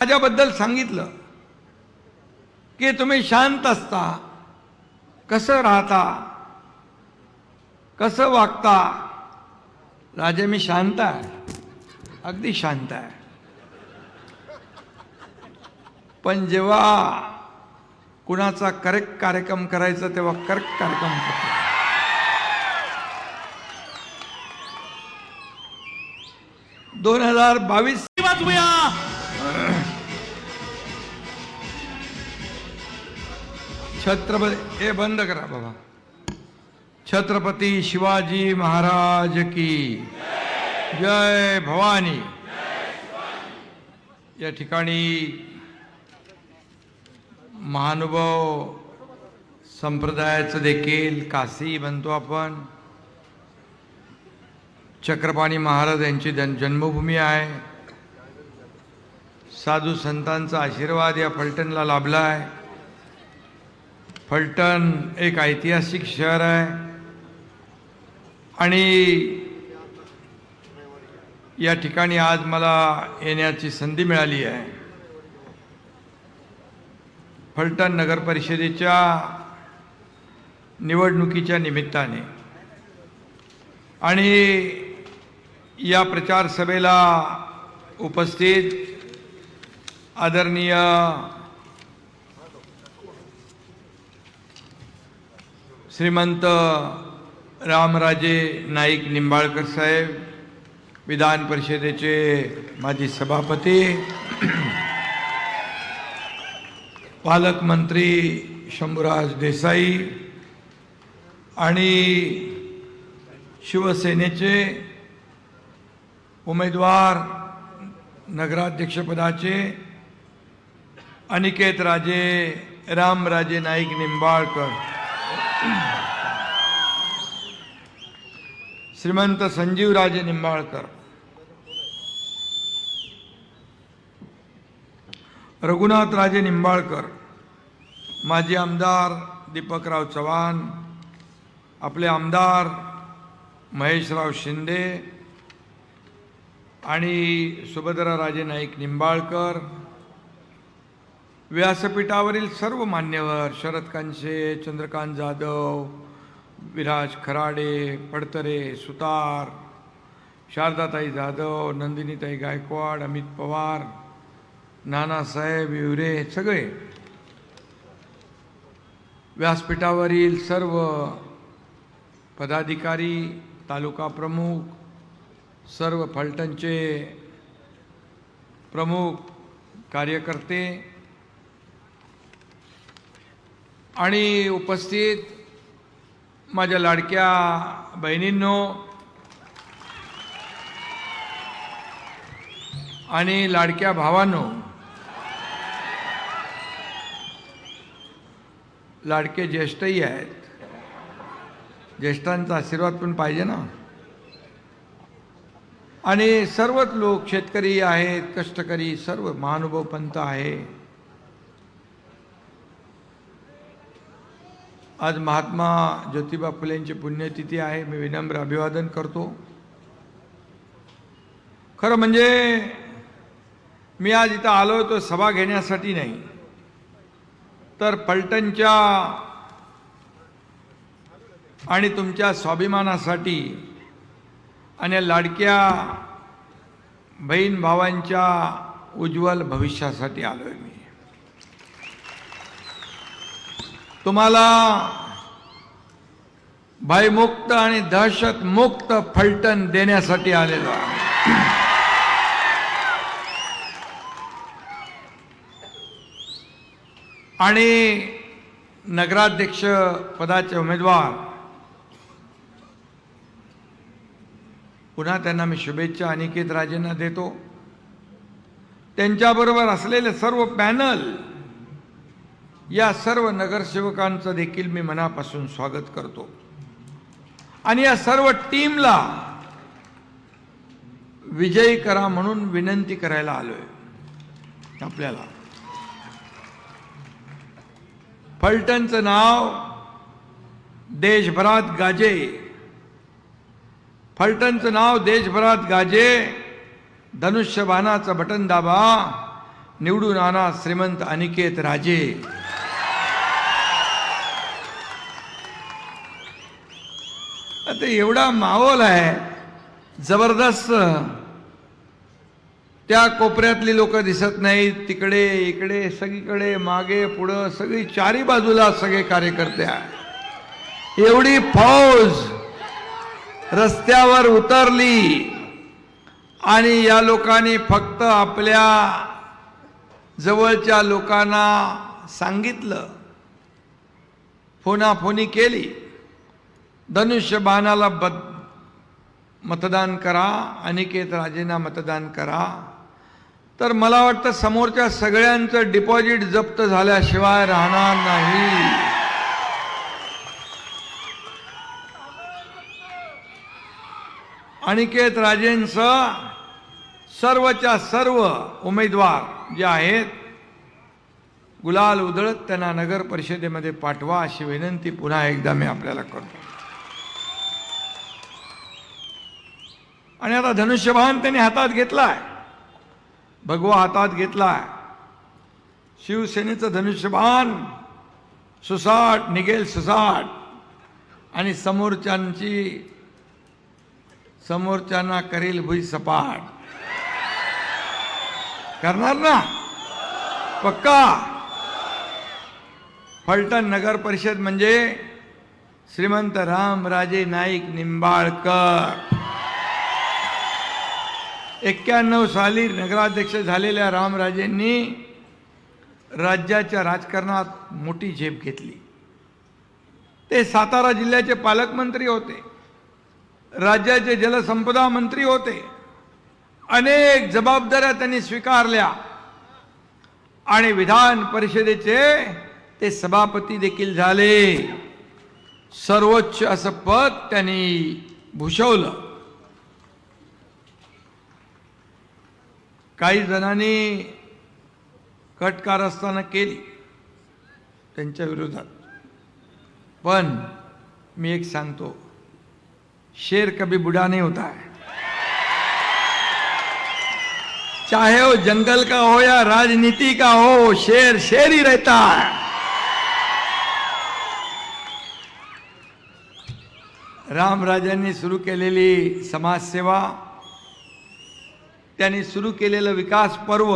माझ्याबद्दल सांगितलं की तुम्ही शांत असता, कसं राहता, कसं वागता. राजे मी शांत आहे, अगदी शांत आहे. पण जेव्हा कुणाचा करेक्ट कार्यक्रम करायचा तेव्हा करेक्ट कार्यक्रम करतो. $2022 वाजवूया. छत्रपती, हे बंद करा बाबा. छत्रपती शिवाजी महाराज की जय. भवानी. या ठिकाणी महानुभाव संप्रदायाचं देखील काशी म्हणतो आपण, चक्रपाणी महाराज यांची जन्मभूमी आहे. साधू संतांचा आशीर्वाद या फलटणला लाभला आहे. फलटण एक ऐतिहासिक शहर आहे आणि या ठिकाणी आज मला येण्याची संधी मिळाली आहे. फलटण नगर परिषदेच्या निवडणुकीच्या निमित्ताने आणि या प्रचार सभेला उपस्थित आदरणीय श्रीमंत रामराजे नाईक निंबाळकर साहेब, विधान परिषदेचे माजी सभापती, पालकमंत्री शंभूराज देसाई आणि शिवसेनेचे उमेदवार नगराध्यक्षपदाचे अनिकेत राजे रामराजे नाईक निंबाळकर, श्रीमंत संजीवराजे निंबाळकर, रघुनाथराजे निंबाळकर, माजी आमदार दीपकराव चव्हाण, आपले आमदार महेशराव शिंदे आणि सुभद्राराजे नाईक निंबाळकर, व्यासपीठावरील सर्व मान्यवर, शरद कांशे, चंद्रकांत जाधव, विराज खराडे, पडतरे सुतार, शारदाताई जाधव, नंदिनीताई गायकवाड, अमित पवार, नानासाहेब विवरे, सगळे व्यासपीठावरील सर्व पदाधिकारी, तालुका प्रमुख, सर्व फलटणचे प्रमुख कार्यकर्ते आणि उपस्थित माझ्या लाडक्या बहिणींनो आणि लाडक्या भावांनो, लाडके ज्येष्ठही आहेत. ज्येष्ठांचा आशीर्वाद पण पाहिजे ना. आणि सर्वच लोक, शेतकरी आहेत, कष्टकरी, सर्व महानुभाव पंथ आहे. आज महात्मा ज्योतिबा फुलेंची पुण्यतिथी आहे. मी विनम्र अभिवादन करतो. खरं म्हणजे मी आज इथं आलो तो सभा घेण्यासाठी नाही, तर फलटणच्या आणि तुमच्या स्वाभिमानासाठी आणि लाडक्या बहीण भावांच्या उज्ज्वल भविष्यासाठी आलोय. मी तुम्हाला भयमुक्त आणि दहशतमुक्त फलटण देण्यासाठी आलेलो आहे. आणि नगराध्यक्ष पदाचे उमेदवार, पुन्हा त्यांना मी शुभेच्छा अनिकेत राजेंना देतो. त्यांच्याबरोबर असलेले सर्व पॅनल, या सर्व नगरसेवकांचं देखील मी मनापासून स्वागत करतो. आणि या सर्व टीमला विजयी करा म्हणून विनंती करायला आलोय. आपल्याला फलटणचं नाव देशभरात गाजे, फलटणचं नाव देशभरात गाजे. धनुष्यबाणाचं बटन दाबा, निवडून आणा श्रीमंत अनिकेत राजे. आता एवढा माहोल आहे जबरदस्त. त्या कोपऱ्यातली लोक दिसत नाहीत, तिकडे इकडे सगळीकडे मागे पुढं सगळी चारी बाजूला सगळे कार्यकर्ते आहे. एवढी फौज रस्त्यावर उतरली आणि या लोकांनी फक्त आपल्या जवळच्या लोकांना सांगितलं, फोनाफोनी केली, धनुष्यबाणाला मतदान करा, अनिकेत राजेंना मतदान करा. तर मला वाटतं समोरच्या सगळ्यांचं डिपॉझिट जप्त झाल्याशिवाय राहणार नाही. अनिकेत राजेंचं सर्वच्या सर्व उमेदवार जे आहेत गुलाल उधळत त्यांना नगर परिषदेमध्ये पाठवा अशी विनंती पुन्हा एकदा मी आपल्याला करतो. आणि आता धनुष्यबाण त्यांनी हातात घेतलाय, भगवा हातात घेतलाय. शिवसेनेचं धनुष्यबाण सुसाट निघेल सुसाट आणि समोरच्यांना करेल भुई सपाट. करणार ना पक्का. फलटण नगर परिषद म्हणजे श्रीमंत रामराजे नाईक निंबाळकर. 91 साली नगराध्यक्ष झालेल्या रामराजेंनी राज्याच्या राजकारणात मोठी झेप घेतली. ते सातारा जिल्ह्याचे पालकमंत्री होते, राज्याचे जलसंपदा मंत्री होते, अनेक जबाबदाऱ्या त्यांनी स्वीकारल्या आणि विधान परिषदेचे ते सभापती देखील झाले. सर्वोच्च असं पद त्यांनी भूषवलं. काही जणांनी कट कारस्थानं केली त्यांच्या विरोधात, पण मी एक सांगतो, शेर कभी बुढ़ा नहीं होता है. चाहे वो जंगल का हो या राजनीति का हो, शेर शेर ही रहता है. रामराजांनी सुरू केलेली समाजसेवा, त्यांनी सुरू केलेलं विकास पर्व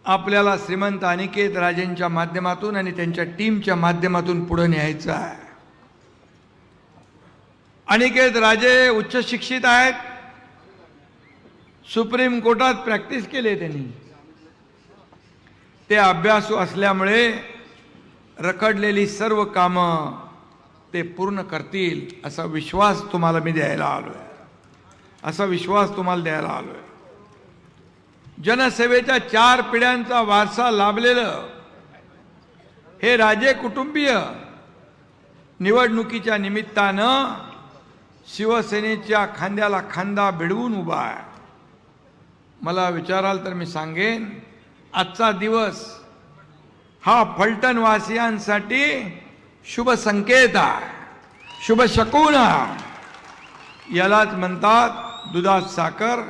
आपल्याला श्रीमंत अनिकेत राजेंच्या माध्यमातून आणि त्यांच्या टीमच्या माध्यमातून पुढे न्यायचं आहे. अनिकेत राजे उच्च शिक्षित आहेत, सुप्रीम कोर्टात प्रॅक्टिस केली त्यांनी. ते अभ्यासू असल्यामुळे रखडलेली सर्व कामं ते पूर्ण करतील असा विश्वास तुम्हाला मी द्यायला आलोय. असा विश्वास तुम्हाला द्यायला आलोय. जनसेवेच्या 4 पिढ्यांचा वारसा लाभलेलं हे राजे कुटुंबीय निवडणुकीच्या निमित्तानं शिवसेनेच्या खांद्याला खांदा भिडवून उभा आहे. मला विचाराल तर मी सांगेन, आजचा दिवस हा फलटणवासियांसाठी शुभ संकेत आहे, शुभ शकुन आहे. यालाच म्हणतात दुधात साखर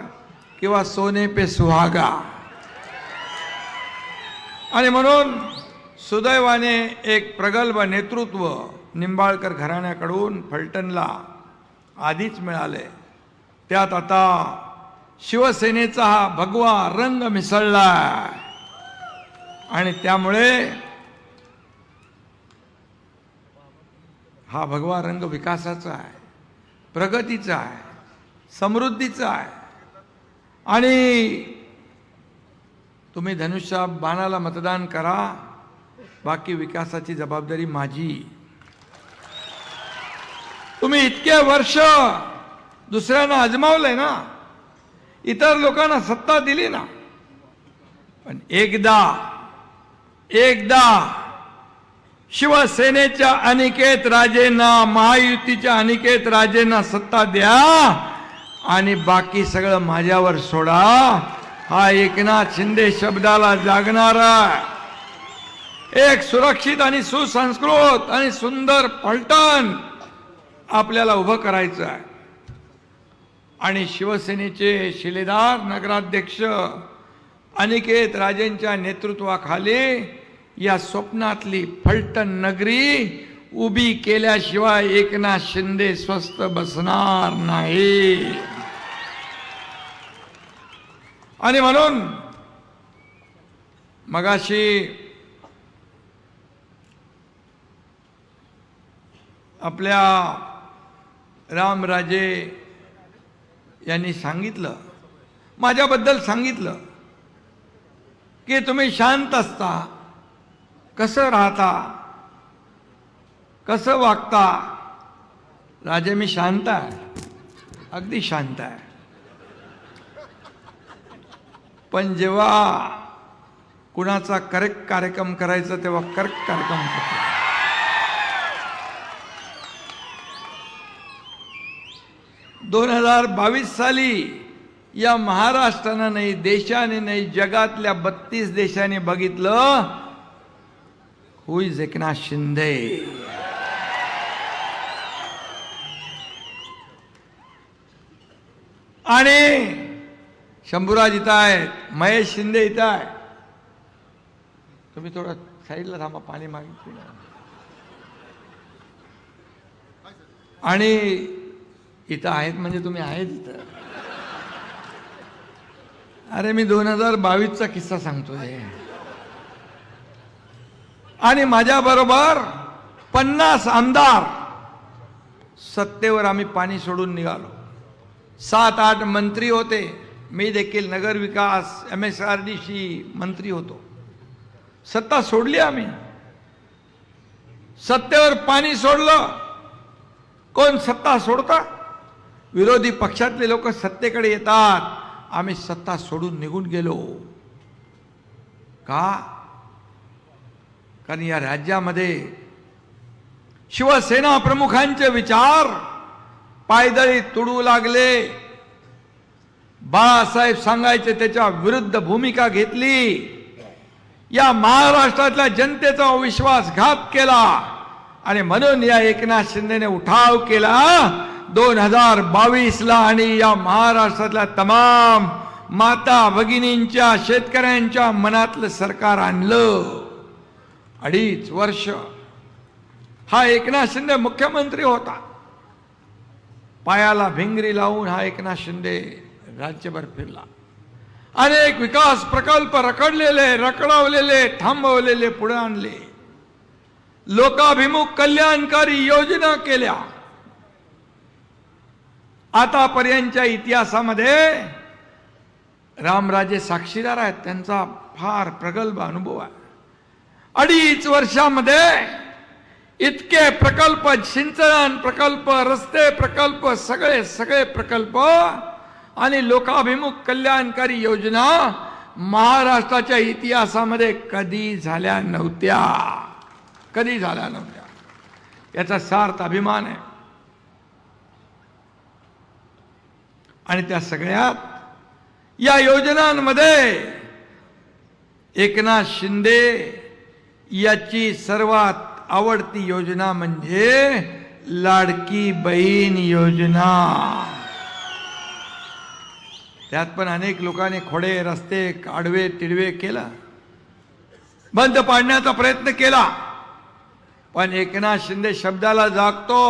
किंवा सोने पे सुहागा. आणि म्हणून सुदैवाने एक प्रगल्भ नेतृत्व निंबाळकर घराण्याकडून फलटणला आधीच मिळाले. त्यात आता शिवसेनेचा हा भगवा रंग मिसळला आणि त्यामुळे हा भगवा रंग विकासाचा आहे, प्रगतीचा आहे, समृद्धीचा आहे. आणि तुम्ही धनुष्य बाणाला मतदान करा, बाकी विकासाची जबाबदारी माझी. तुम्ही इतके वर्ष दुसऱ्यांना आजमावलंय ना, इतर लोकांना सत्ता दिली ना, पण एकदा शिवसेनेच्या अनिकेत राजेंना, महायुतीच्या अनिकेत राजेंना सत्ता द्या आणि बाकी सगळं माझ्यावर सोडा. हा एकनाथ शिंदे शब्दाला जागणारा एक सुरक्षित आणि सुसंस्कृत आणि सुंदर फलटण आपल्याला उभं करायचं आहे. आणि शिवसेनेचे शिलेदार नगराध्यक्ष अनिकेत राजेंच्या नेतृत्वाखाली या स्वप्नातली फलटण नगरी उभी केल्याशिवाय एकनाथ शिंदे स्वस्थ बसणार नाही. आणि म्हणून मगाशी आपल्या रामराजे यांनी सांगितलं, माझ्याबद्दल सांगितलं की तुम्ही शांत असता, कसं राहता, कसं वागता. राजे मी शांत आहे, अगदी शांत आहे, पण जेव्हा कुणाचा करेक्ट कार्यक्रम करायचा तेव्हा करेक्ट कार्यक्रम करतो. दोन 2022 साली या महाराष्ट्रानं नाही, देशाने नाही, जगातल्या 32 देशांनी बघितलं हु इज एकनाथ शिंदे. आणि शंभूराज इथं आहेत, महेश शिंदे इथं आहे. तुम्ही थोडं साईडला थांबा, पाणी मागितलं. आणि इथं आहेत म्हणजे तुम्ही आहेत इथं. अरे मी 2022चा किस्सा सांगतोय. आणि माझ्या बरोबर 50 आमदार सत्तेवर आम्ही पाणी सोडून निघालो. 7-8 मंत्री होते. मी देखील नगर विकास MSRDC मंत्री होतो. सत्ता सोडली आम्ही, सत्तेवर पाणी सोडलं. कोण सत्ता सोडता? विरोधी पक्षातले लोक सत्तेकडे येतात. आम्ही सत्ता सोडून निघून गेलो. का? कारण या राज्यामध्ये शिवसेना प्रमुखांचे विचार पायदळी तुडू लागले. बाळासाहेब सांगायचे त्याच्या विरुद्ध भूमिका घेतली. या महाराष्ट्रातल्या जनतेचा विश्वासघात केला आणि म्हणून या एकनाथ शिंदेने उठाव केला 2022ला आणि या महाराष्ट्रातल्या तमाम माता भगिनींच्या, शेतकऱ्यांच्या मनातलं सरकार आणलं. 2.5 वर्ष हा एकनाथ शिंदे मुख्यमंत्री होता. पायाला भिंगरी लावून हा एकनाथ शिंदे राज्यभर फिरला. अनेक विकास प्रकल्प रखडलेले, रखडवलेले, थांबवलेले पुढे आणले. लोकाभिमुख कल्याणकारी योजना केल्या. आतापर्यंतच्या इतिहासामध्ये रामराजे साक्षीदार आहेत, त्यांचा फार प्रगल्भ अनुभव आहे. 2.5 वर्षामध्ये इतके प्रकल्प, सिंचन प्रकल्प, रस्ते प्रकल्प, सगळे प्रकल्प आणि लोकाभिमुख कल्याणकारी योजना महाराष्ट्राच्या इतिहासामध्ये कधी झाल्या नव्हत्या. याचा सार्थ अभिमान आहे. आणि त्या सगळ्यात या योजनांमध्ये एकनाथ शिंदे याची सर्वात आवडती योजना म्हणजे लाडकी बहीण योजना. त्यात पण अनेक लोकांनी खोडे रस्ते आडवे तिडवे केला, बंद पाडण्याचा प्रयत्न केला. पण एकनाथ शिंदे शब्दाला जागतो.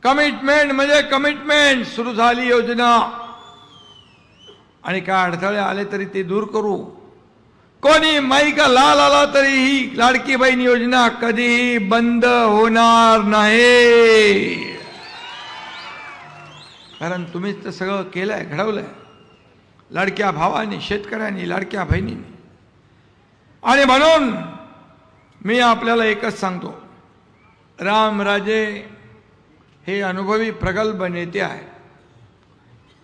कमिटमेंट म्हणजे कमिटमेंट. सुरू झाली योजना आणि काय अडथळे आले तरी ते दूर करू. कोणी माईका लाल आला तरी ही लाडकी बहीण योजना कधीही बंद होणार नाही. कारण तुम्हीच तर सगळं केलंय, घडवलंय. लाडक्या भावानी, शेतकऱ्यांनी, लाडक्या बहिणींनी. आणि म्हणून मी आपल्याला एकच सांगतो, रामराजे हे अनुभवी प्रगल्भ नेते आहेत.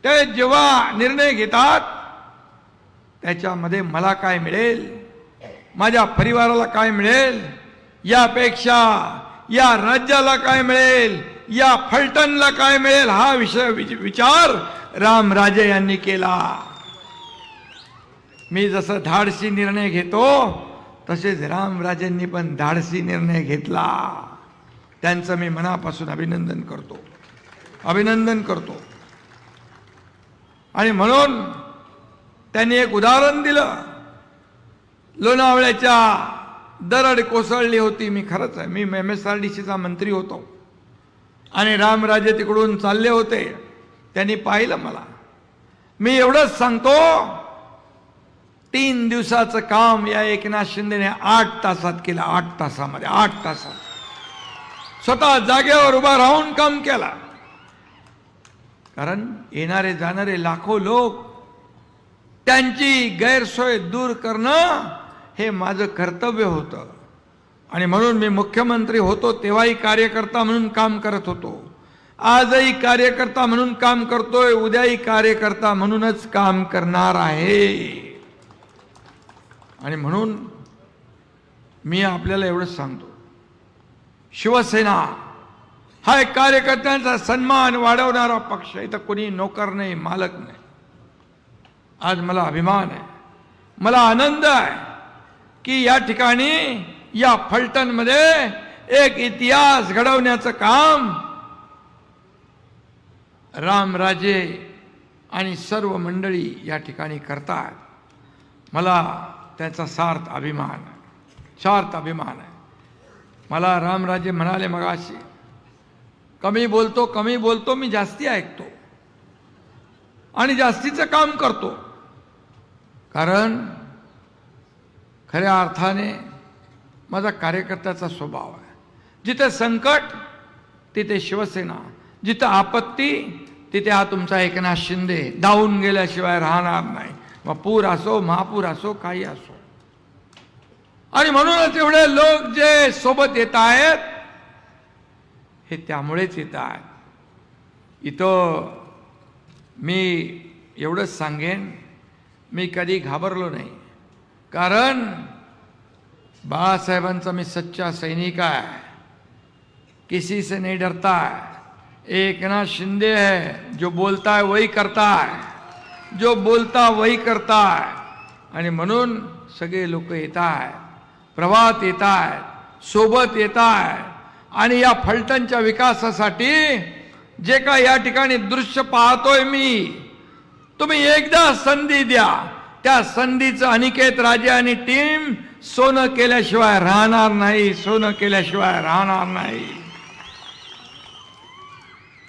ते जेव्हा निर्णय घेतात त्याच्यामध्ये मला काय मिळेल, माझ्या परिवाराला काय मिळेल, यापेक्षा या राज्याला काय मिळेल, या फलटणला काय मिळेल, हा विचार रामराजे यांनी केला. मी जसं धाडसी निर्णय घेतो तसेच रामराजेंनी पण धाडसी निर्णय घेतला. त्यांचं मी मनापासून अभिनंदन करतो. आणि म्हणून त्यांनी एक उदाहरण दिलं. लोणावळ्याच्या दरड कोसळली होती. मी खरंच आहे, मी MSRDCचा मंत्री होतो आणि रामराजे तिकडून चालले होते. त्यांनी पाहिलं मला. मी एवढंच सांगतो, 3 दिवसाचं काम या एकनाथ शिंदेने 8 तासात केलं. 8 तासामध्ये, 8 तासात स्वतः जागेवर उभा राहून काम केला. कारण येणारे जाणारे लाखो लोक, त्यांची गैरसोय दूर करणं हे माझं कर्तव्य होतं. आणि म्हणून मी मुख्यमंत्री होतो तेव्हाही कार्यकर्ता म्हणून काम करत होतो. आजही कार्यकर्ता म्हणून काम करतोय, उद्याही कार्यकर्ता म्हणूनच काम करणार आहे. आणि म्हणून मी आपल्याला एवढंच सांगतो, शिवसेना हा एक कार्यकर्त्यांचा सन्मान वाढवणारा पक्ष. इथं कोणी नोकर नाही, मालक नाही. आज मला अभिमान आहे, मला आनंद आहे की या ठिकाणी या फलटणमध्ये एक इतिहास घडवण्याचं काम रामराजे आणि सर्व मंडळी या ठिकाणी करतात. मला त्याचा सार्थ अभिमान आहे, सार्थ अभिमान आहे. मला रामराजे म्हणाले मगाशी, कमी बोलतो, मी जास्ती ऐकतो आणि जास्तीचं काम करतो. कारण खऱ्या अर्थाने माझा कार्यकर्त्याचा स्वभाव आहे. जिथे संकट तिथे शिवसेना, जिथे आपत्ती तिथे हा तुमचा एकनाथ शिंदे धावून गेल्याशिवाय राहणार नाही. मग पूर असो, महापूर असो, काही असो. आणि म्हणूनच एवढे लोक जे सोबत येत आहेत हे त्यामुळेच येत आहेत. इथं मी एवढंच सांगेन, मी कधी घाबरलो नाही. कारण बाळासाहेबांचा मी सच्चा सैनिक आहे, किसी से नहीं डरता है. एकनाथ शिंदे है, जो बोलता है वही करता है, जो बोलता वही करता है. आणि म्हणून सगळे लोक येत आहेत, प्रवाहात येत आहेत, सोबत येत आहेत. आणि या फलटणच्या विकासासाठी जे काय या ठिकाणी दृश्य पाहतोय मी, तुम्ही एकदा संधी द्या. त्या संधीचं अनिकेत राजे आणि टीम सोनं केल्याशिवाय राहणार नाही, सोनं केल्याशिवाय राहणार नाही.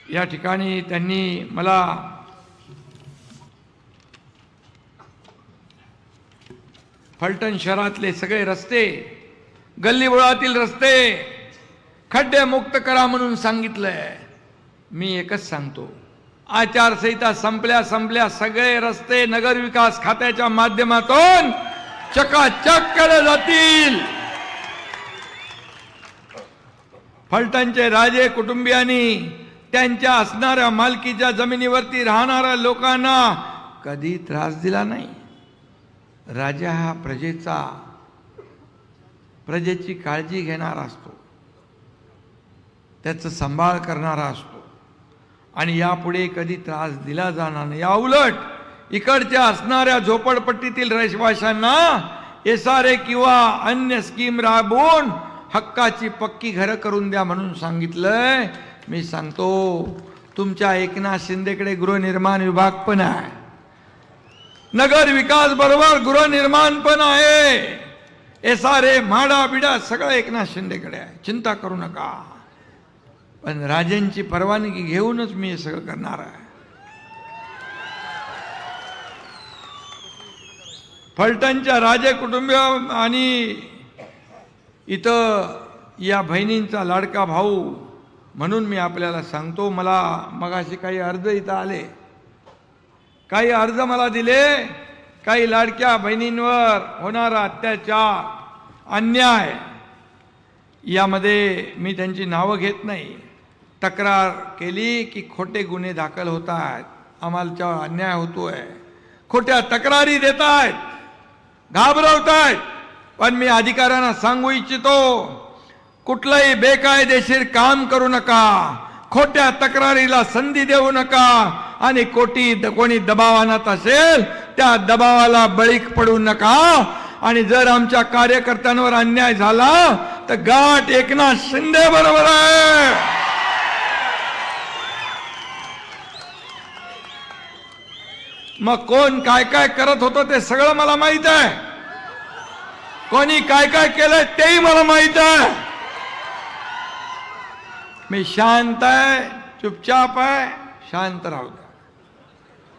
या ठिकाणी त्यांनी मला फलटण शहरातले सगळे रस्ते, गल्लीबोळातील रस्ते खड्डे मुक्त करा म्हणून सांगितलंय. मी एकच सांगतो, आचारसंहिता संपल्या सगळे रस्ते नगर विकास खात्याच्या माध्यमातून चकाचक केले जातील. फलटणचे राजे कुटुंबियांनी त्यांच्या असणाऱ्या मालकीच्या जमिनीवरती राहणाऱ्या लोकांना कधी त्रास दिला नाही. राजा हा प्रजेची काळजी घेणारा असतो, त्याचा सांभाळ करणारा असतो आणि यापुढे कधी त्रास दिला जाणार नाही. या उलट इकडच्या असणाऱ्या झोपडपट्टीतील रहिवाशांना SRA किंवा अन्य स्कीम राबवून हक्काची पक्की घरं करून द्या म्हणून सांगितलंय. मी सांगतो, तुमच्या एकनाथ शिंदेकडे गृहनिर्माण विभाग पण आहे, नगर विकास बरोबर गृहनिर्माण पण आहे. SRA म्हाडा बिडा सगळं एकनाथ शिंदेकडे आहे, चिंता करू नका. पण राजेंची परवानगी घेऊनच मी हे सगळं करणार आहे. फलटणच्या राजे कुटुंबीय आणि इथं या बहिणींचा लाडका भाऊ म्हणून मी आपल्याला सांगतो, मला मगाशी काही अर्ज इथं आले, काही अर्ज मला दिले. काही लाडक्या बहिणींवर होणारा अत्याचार, अन्याय, यामध्ये मी त्यांची नावं घेत नाही. तक्रार केली की खोटे गुन्हे दाखल होत आहेत, आम्हाला अन्याय होतोय, खोट्या तक्रारी देत आहेत, घाबरवत आहेत. पण मी अधिकाऱ्यांना सांगू इच्छितो, कुठलंही बेकायदेशीर काम करू नका, खोट्या तक्रारीला संधी देऊ नका आणि कोणी दबाव आणत असेल त्या दबावाला बळी पडू नका. आणि जर आमच्या कार्यकर्त्यांवर अन्याय झाला तर गाठ एकनाथ शिंदे बरोबर आहे. मग कोण काय काय करत होतं ते सगळं मला माहित आहे, कोणी काय काय केलंय तेही मला माहित आहे. मी शांत आहे, चुपचाप आहे, शांत राहू द्या.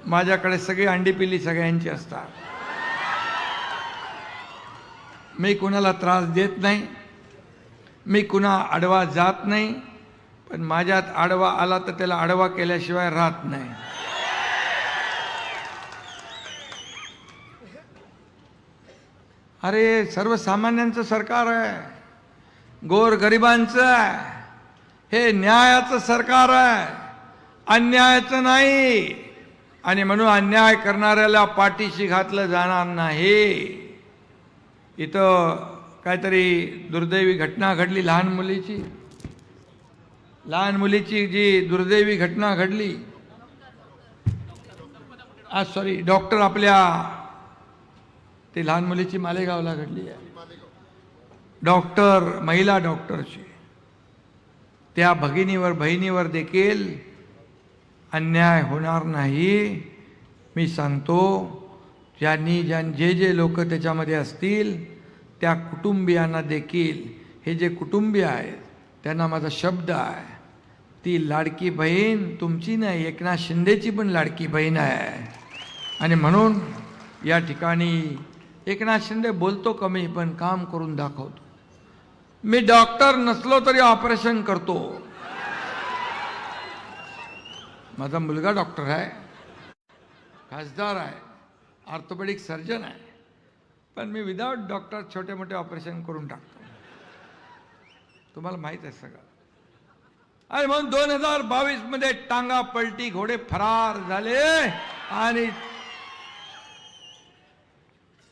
माझ्याकडे सगळी अंडी पिली सगळ्यांची असतात. मी कुणाला त्रास देत नाही, मी कुणा आडवा जात नाही, पण माझ्यात आडवा आला तर त्याला आडवा केल्याशिवाय राहत नाही. अरे सर्वसामान्यांचं सरकार आहे, गोरगरिबांचं आहे, हे न्यायाचं सरकार आहे, अन्यायाचं नाही. आणि म्हणून अन्याय करणाऱ्याला पाठीशी घातलं जाणार नाही. इथं काहीतरी दुर्दैवी घटना घडली, लहान मुलीची जी दुर्दैवी घटना घडली, सॉरी डॉक्टर आपल्या ती लहान मुलीची मालेगावला घडली आहे. डॉक्टर, महिला डॉक्टरची, त्या बहिणीवर देखील अन्याय होणार नाही. मी सांगतो, जे लोक त्याच्यामध्ये असतील त्या कुटुंबियांना देखील, हे जे कुटुंबीय आहेत त्यांना माझा शब्द आहे, ती लाडकी बहीण तुमची नाही, एकनाथ शिंदेची पण लाडकी बहीण आहे. आणि म्हणून या ठिकाणी एकनाथ शिंदे बोलतो कमी पण काम करून दाखवतो. मी डॉक्टर नसलो तरी ऑपरेशन करतो. माझा मुलगा डॉक्टर आहे, खासदार आहे, ऑर्थोपेडिक सर्जन आहे, पण मी विदाउट डॉक्टर छोटे मोठे ऑपरेशन करून टाकतो. तुम्हाला माहित आहे सगळं. आणि म्हणून 2022 मध्ये टांगा पलटी, घोडे फरार झाले. आणि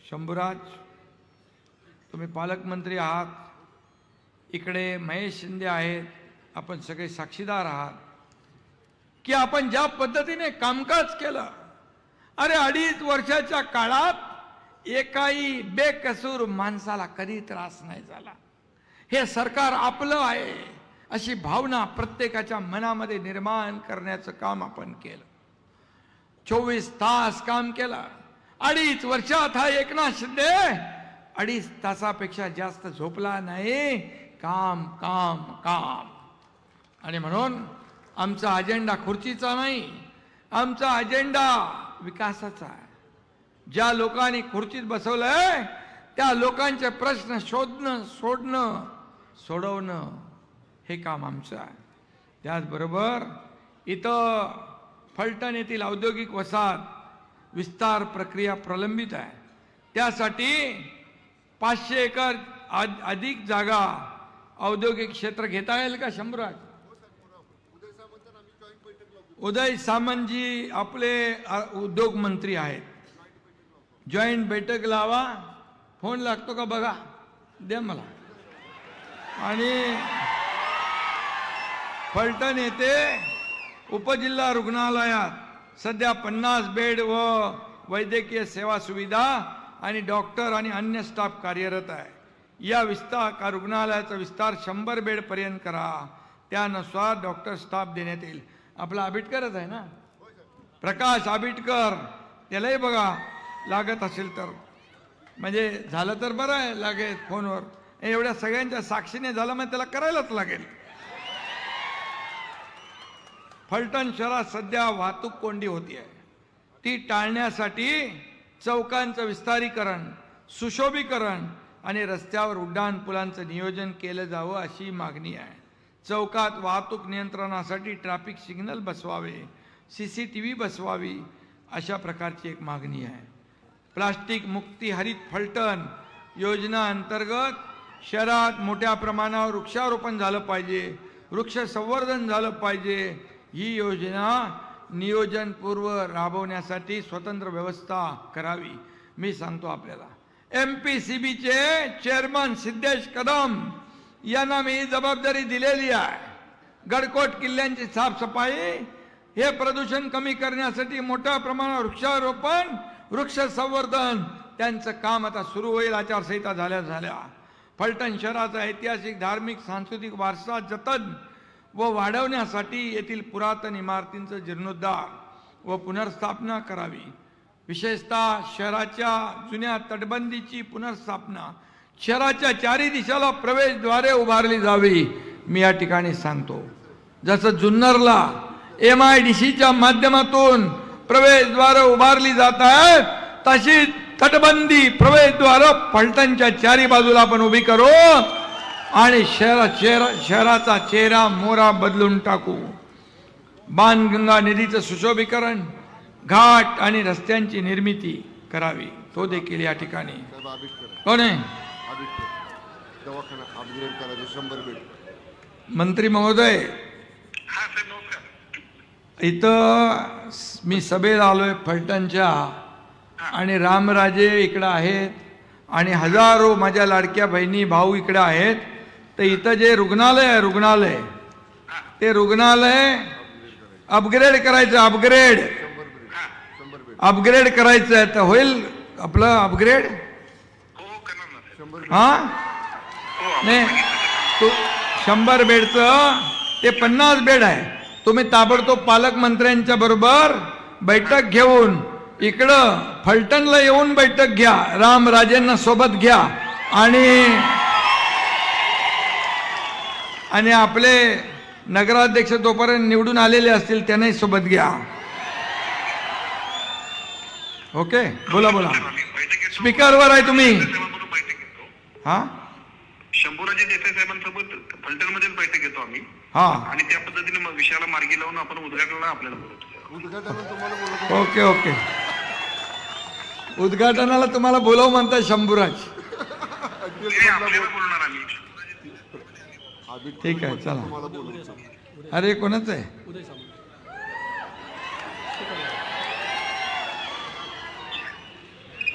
शंभूराज, तुम्ही पालकमंत्री आहात, इकडे महेश शिंदे आहेत, आपण सगळे साक्षीदार आहात की आपण ज्या पद्धतीने कामकाज केलं. अरे 2.5 वर्षाच्या काळात एकाही बेकसूर माणसाला कधी त्रास नाही झाला. हे सरकार आपलं आहे अशी भावना प्रत्येकाच्या मनामध्ये निर्माण करण्याचं काम आपण केलं. 24 तास काम केलं. 2.5 वर्षात हा एकनाथ शिंदे 2.5 तासापेक्षा जास्त झोपला नाही. काम काम काम. आणि म्हणून आमचा अजेंडा खुर्चीचा नाही, आमचा अजेंडा विकासाचा आहे. ज्या लोकांनी खुर्चीत बसवलंय त्या लोकांचे प्रश्न शोधणं, सोडवणं हे काम आमचं आहे. त्याचबरोबर इथं फलटण येथील औद्योगिक वसाहत विस्तार प्रक्रिया प्रलंबित आहे. त्यासाठी 500 एकर अधिक जागा औद्योगिक क्षेत्र घेता येईल का शंभराज? उदय सामंतजी आपले उद्योग मंत्री आहेत. जॉईंट बैठक लावा. फोन लागतो का बघा, द्या मला. आणि फलटण येथे उपजिल्हा रुग्णालयात सध्या 50 बेड व वैद्यकीय सेवा सुविधा आणि डॉक्टर आणि अन्य स्टाफ कार्यरत आहे. या रुग्णालयाचा विस्तार 100 बेड पर्यंत करा. त्यानुसार डॉक्टर स्टाफ देण्यात येईल. आपला आबिटकरच आहे ना, प्रकाश आबिटकर, त्यालाही बघा लागत असेल तर, म्हणजे झालं तर बरं आहे, लागेल फोनवर. एवढ्या सगळ्यांच्या साक्षीने झालं मग त्याला करायलाच लागेल. फलटण शहरात सध्या वाहतूक कोंडी होती आहे. ती टाळण्यासाठी चौकांचं विस्तारीकरण, सुशोभीकरण आणि रस्त्यावर उड्डाण पुलांचं नियोजन केलं जावं अशी मागणी आहे. चौकात वाहतूक नियंत्रणासाठी ट्रॅफिक सिग्नल बसवावे, CCTV बसवावी, अशा प्रकारची एक मागणी आहे. प्लास्टिक मुक्ती हरित फलटण योजना अंतर्गत शहरात मोठ्या प्रमाणावर वृक्षारोपण झालं पाहिजे, वृक्ष संवर्धन झालं पाहिजे. ही योजना नियोजनपूर्व राबवण्यासाठी स्वतंत्र व्यवस्था करावी. मी सांगतो आपल्याला, MPCBचे चेअरमन सिद्धेश कदम यांना मी जबाबदारी दिलेली आहे. गडकोट किल्ल्यांची साफसफाई, हे प्रदूषण कमी करण्यासाठी मोठ्या प्रमाणावर वृक्षारोपण, वृक्ष संवर्धन, त्यांचं काम आता सुरू होईल. आचारसंहिता झाल्या. फलटण शहराचा ऐतिहासिक, धार्मिक, सांस्कृतिक वारसा जतन व वाढवण्यासाठी येथील पुरातन इमारतींचं जीर्णोद्धार व पुनर्स्थापना करावी. विशेषतः शहराच्या जुन्या तटबंदीची पुनर्स्थापना, शहराच्या चारी दिशाला प्रवेशद्वारे उभारली जावी. मी या ठिकाणी सांगतो, जसं जुन्नरला MIDCच्या माध्यमातून प्रवेशद्वार उभारली जात आहेत, तशी तटबंदी प्रवेशद्वार फलटणच्या चारी बाजूला आपण उभी करू आणि शहराचा चेहरा मोहरा बदलून टाकू. बाणगंगा नदीचं सुशोभीकरण, घाट आणि रस्त्यांची निर्मिती करावी. तो देखील या ठिकाणी कोण आहे? मंत्री महोदय, इथं मी सभेला आलोय फलटणच्या आणि रामराजे इकडं आहेत आणि हजारो माझ्या लाडक्या बहिणी भाऊ इकडे आहेत. तर इथं जे रुग्णालय ते रुग्णालय अपग्रेड करायचं, अपग्रेड करायचं आहे. तर होईल आपलं अपग्रेड? हा नाही, तो 100 बेडचं ते 50 बेड आहे. तुम्ही ताबडतोब पालकमंत्र्यांच्या बरोबर बैठक घेऊन इकडं फलटणला येऊन बैठक घ्या, रामराजेंना सोबत घ्या आणि आपले नगराध्यक्ष तोपर्यंत निवडून आलेले असतील त्यांनाही सोबत घ्या. ओके, बोला बोला. स्पीकरवर आहे तुम्ही. हा, शंभूराजे देसाई साहेबांसोबत फलटण मध्ये बैठक घेतो आम्ही. हा, आणि त्या पद्धतीने विषयाला मार्गी लावून आपण उद्घाटनाला आपल्याला बोलवतो. Okay okay. उद्घाटनाला तुम्हाला बोलव म्हणताय शंभूराज. आपल्याला बोलणार आम्ही. ठीक आहे, चला. अरे कोणाच आहे?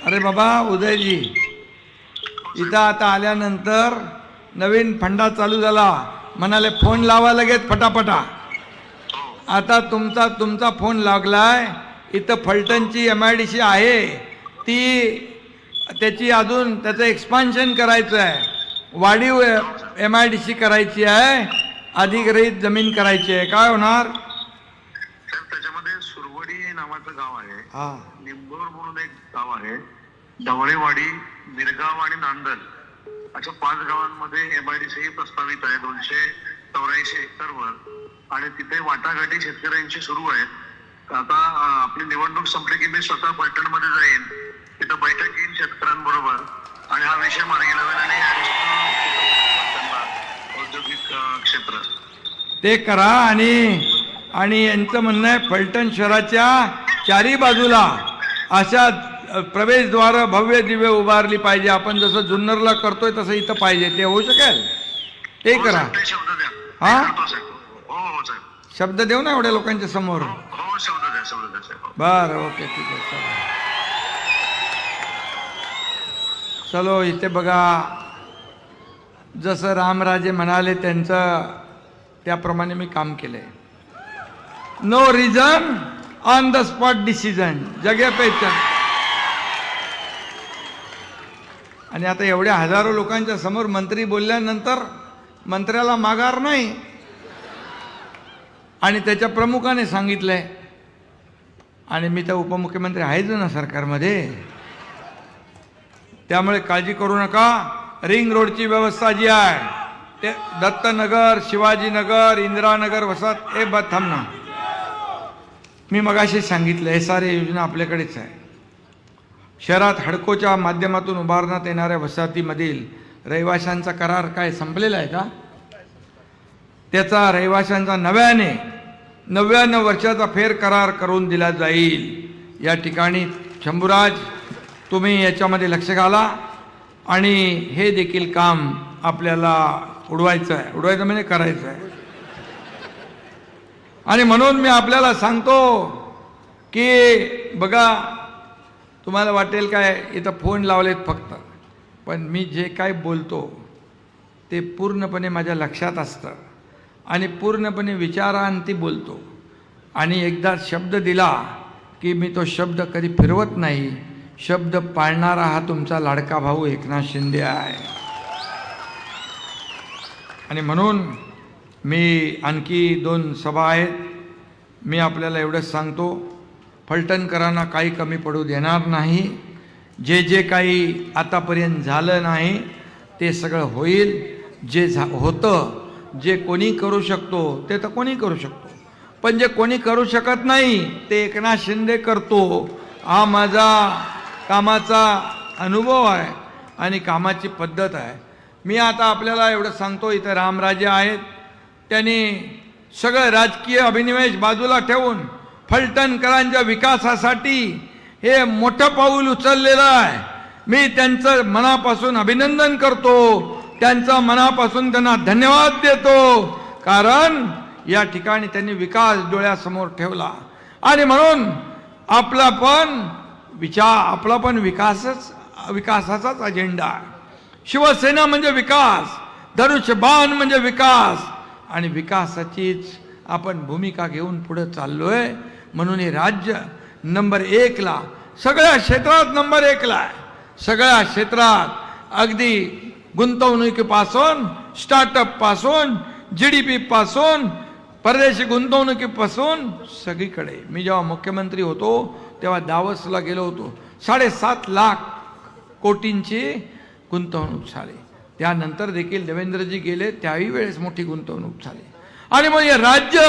अरे बाबा उदयजी, इथं आता आल्यानंतर नवीन फंडा चालू झाला, म्हणाले फोन लावा लगेच फटाफटा. आता तुमचा फोन लागलाय. इथं फलटणची MIDC आहे, त्याचं एक्सपान्शन करायचं आहे, वाढीव MIDC करायची आहे, अधिग्रहित जमीन करायची आहे. काय होणार? त्याच्यामध्ये सुरवडी नावाचं गाव आहे, हा, निंबोर म्हणून एक गाव आहे, ढवळेवाडी, मिरगाव आणि नांदल अशा 5 गावांमध्ये MIDC प्रस्तावित आहे 284 एकरवर. आणि तिथे वाटाघाटी शेतकऱ्यांची सुरू आहेत. आता आपली निवडणूक संपली की मी स्वतः फलटण मध्ये जाईन, तिथं बैठक घेईन शेतकऱ्यांबरोबर आणि हा विषय मार्गी लावेल आणि औद्योगिक क्षेत्र ते करा. आणि यांचं म्हणणं आहे फलटण शहराच्या चारी बाजूला अशा प्रवेशद्वार भव्य दिव्य उभारली पाहिजे. आपण जसं जुन्नरला करतोय तसं इथं पाहिजे. ते होऊ शकेल? ते करा. शब्द द्या. हा, हो साहेब, शब्द देऊ ना एवढ्या लोकांच्या समोर. हो, शब्द द्या साहेब. बरं, ओके, ठीक आहे, चलो. इथे बघा, जसं रामराजे म्हणाले त्यांचं त्याप्रमाणे मी काम केलंय. No reason on the spot decision, जगे पेचन. आणि आता एवढ्या हजारो लोकांच्या समोर मंत्री बोलल्यानंतर मंत्र्याला माघार नाही. आणि त्याच्या प्रमुखाने सांगितलंय, आणि मी तर उपमुख्यमंत्री आहेच ना सरकारमध्ये, त्यामुळे काळजी करू नका. रिंग रोडची व्यवस्था जी आहे ते दत्तनगर, शिवाजीनगर, इंदिरानगर, वसाहत हे थांब ना. मी मगाशी सांगितलं हे सारे योजना आपल्याकडेच आहे. शहरात हडकोच्या माध्यमातून उभारण्यात येणाऱ्या वसाहतीमधील रहिवाशांचा करार काय संपलेला आहे का? त्याचा रहिवाशांचा 99 वर्षाचा फेर करार करून दिला जाईल. या ठिकाणी शंभूराज तुम्ही याच्यामध्ये लक्ष घाला आणि हे देखील काम आपल्याला उडवायचं म्हणजे करायचं आहे. आणि म्हणून मी आपल्याला सांगतो की बघा, तुम्हाला वाटेल काय इथं फोन लावलेत फक्त, पण मी जे काय बोलतो ते पूर्णपणे माझ्या लक्षात असतं आणि पूर्णपणे विचारांती बोलतो. आणि एकदा शब्द दिला की मी तो शब्द कधी फिरवत नाही. शब्द पाळणारा हा तुमचा लाडका भाऊ एकनाथ शिंदे आहे. आणि म्हणून मी आणखी 2 सभा आहेत. मी आपल्याला एवढंच सांगतो, फलटणकरांना काही कमी पडू देणार नाही. जे जे काही आतापर्यंत झालं नाही ते सगळं होईल. जे होतं, जे कोणी करू शकतो ते तर कोणी करू शकतो, पण जे कोणी करू शकत नाही ते एकनाथ शिंदे करतो. हा माझा कामाचा अनुभव आहे आणि कामाची पद्धत आहे. मी आता आपल्याला एवढं सांगतो, इथं रामराजे आहेत, त्यांनी सगळं राजकीय अभिनिवेश बाजूला ठेवून फलटणकरांच्या विकासासाठी हे मोठं पाऊल उचललेलं आहे. मी त्यांचं मनापासून अभिनंदन करतो, त्यांचा मनापासून त्यांना धन्यवाद देतो, कारण या ठिकाणी त्यांनी विकास डोळ्यासमोर ठेवला. आणि म्हणून आपला पण विकासाचाच अजेंडा आहे. शिवसेना म्हणजे विकास, धनुष्यबाण म्हणजे विकास, आणि विकासाचीच आपण भूमिका घेऊन पुढे चाललोय. म्हणून हे राज्य नंबर 1ला, सगळ्या क्षेत्रात नंबर 1ला आहे. सगळ्या क्षेत्रात, अगदी गुंतवणुकीपासून, स्टार्टअप पासून, GDP पासून, परदेशी गुंतवणुकीपासून सगळीकडे. मी जेव्हा मुख्यमंत्री होतो तेव्हा दावसला गेलो होतो, 7.5 लाख कोटींची गुंतवणूक झाली. त्यानंतर देखील देवेंद्रजी गेले, त्याही वेळेस मोठी गुंतवणूक झाली. आणि मग हे राज्य,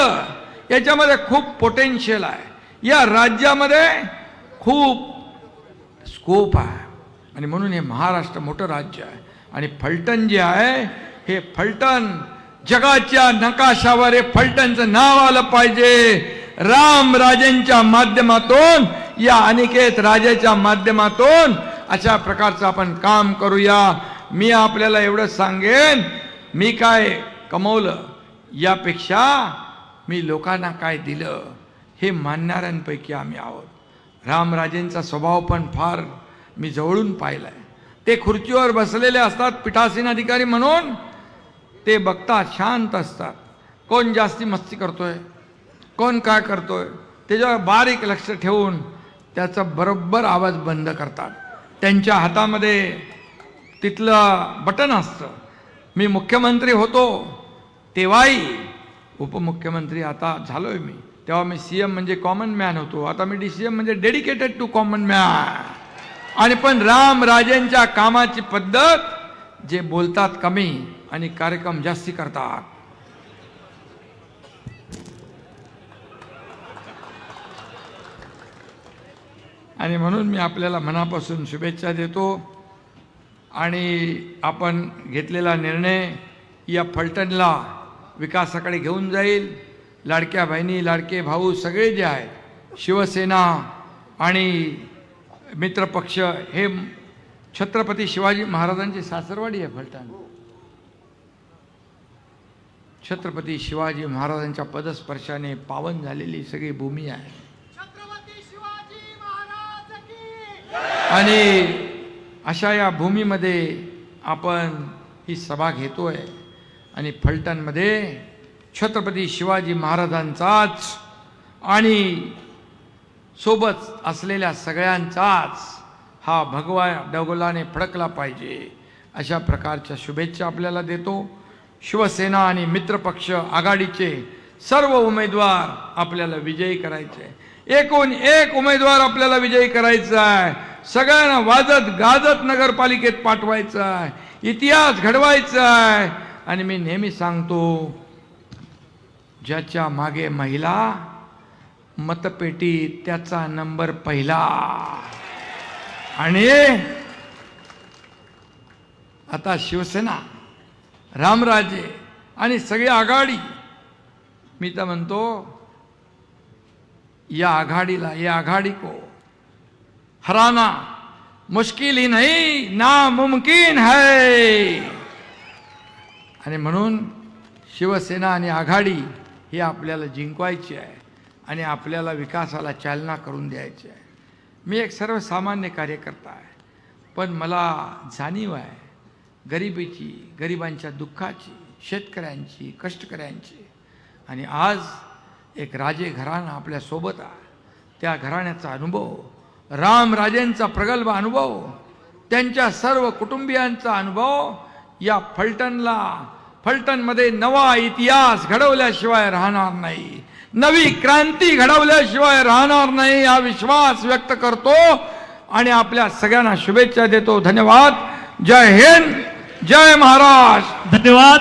याच्यामध्ये खूप पोटेन्शियल आहे. या राज्यामध्ये खूप स्कोप आहे, आणि म्हणून हे महाराष्ट्र मोठं राज्य आहे. आणि फलटण जे आहे, हे फलटण जगाच्या नकाशावर हे फलटणचं नाव आलं पाहिजे. रामराजेंच्या माध्यमातून, या अनिकेत राजेच्या माध्यमातून अशा प्रकारचं आपण काम करूया. मी आपल्याला एवढं सांगेन, मी काय कमवलं यापेक्षा मी लोकांना काय दिलं हे मानणाऱ्यांपैकी आम्ही आहोत. रामराजेंचा स्वभाव पण फार मी जवळून पाहिलाय. ते खुर्चीवर बसलेले असतात पीठासीन अधिकारी म्हणून, ते बघतात, शांत असतात. कोण जास्ती मस्ती करतोय, कोण काय करतोय, त्याच्यावर बारीक लक्ष ठेवून त्याचा बरोबर आवाज बंद करतात. त्यांच्या हातामध्ये तिथलं बटन असतं. मी मुख्यमंत्री होतो तेव्हाही, उपमुख्यमंत्री आता झालोय मी, तेव्हा मी CM म्हणजे कॉमन मॅन होतो, आता मी DCM म्हणजे डेडिकेटेड टू कॉमन मॅन. आणि पण रामराजेंच्या कामाची पद्धत, जे बोलतात कमी आणि कार्यक्रम जास्ती करतात. आणि म्हणून मी आपल्याला मनापासून शुभेच्छा देतो. आणि आपण घेतलेला निर्णय या फलटणला विकासाकडे घेऊन जाईल. लाडक्या बहिणी, लाडके भाऊ सगळे जे आहेत, शिवसेना आणि मित्रपक्ष, हे छत्रपती शिवाजी महाराजांची सासरवाडी आहे फलटण. छत्रपती शिवाजी महाराजांच्या पदस्पर्शाने पावन झालेली सगळी भूमी आहे. आणि अशा या भूमीमध्ये आपण ही सभा घेतोय. आणि फलटणमध्ये छत्रपती शिवाजी महाराजांचाच आणि सोबत असलेल्या सगळ्यांचाच हा भगवा डगोलाने फडकला पाहिजे, अशा प्रकारच्या शुभेच्छा आपल्याला देतो. शिवसेना आणि मित्रपक्ष आघाडीचे सर्व उमेदवार आपल्याला विजयी करायचे. एकूण एक उमेदवार आपल्याला विजयी करायचा आहे. सगळ्यांना वाजत गाजत नगरपालिकेत पाठवायचं आहे. इतिहास घडवायचा आहे. आणि मी नेहमी सांगतो, ज्याच्या मागे महिला, मतपेटी त्याचा नंबर पहिला. आणि आता शिवसेना, रामराजे आणि सगळी आघाडी, मी तर म्हणतो या आघाडीला, या आघाडी को हराना मुश्किल ही नहीं, नामुमकिन है. आणि म्हणून शिवसेना आणि आघाडी ही आपल्याला जिंकवायची आहे आणि आपल्याला विकासाला चालना करून द्यायची आहे. मी एक सर्वसामान्य कार्यकर्ता आहे, पण मला जाणीव आहे गरिबीची, गरिबांच्या दुःखाची, शेतकऱ्यांची, कष्टकऱ्यांची. आणि आज एक राजे घराणं आपल्या सोबत आहे. त्या घराण्याचा अनुभव, रामराजेंचा प्रगल्भ अनुभव, त्यांच्या सर्व कुटुंबियांचा अनुभव या फलटणमध्ये नवा इतिहास घडवल्याशिवाय राहणार नाही. नवी क्रांती घडवल्याशिवाय राहणार नाही हा विश्वास व्यक्त करतो आणि आपल्या सगळ्यांना शुभेच्छा देतो. धन्यवाद. जय हिंद, जय महाराष्ट्र. धन्यवाद.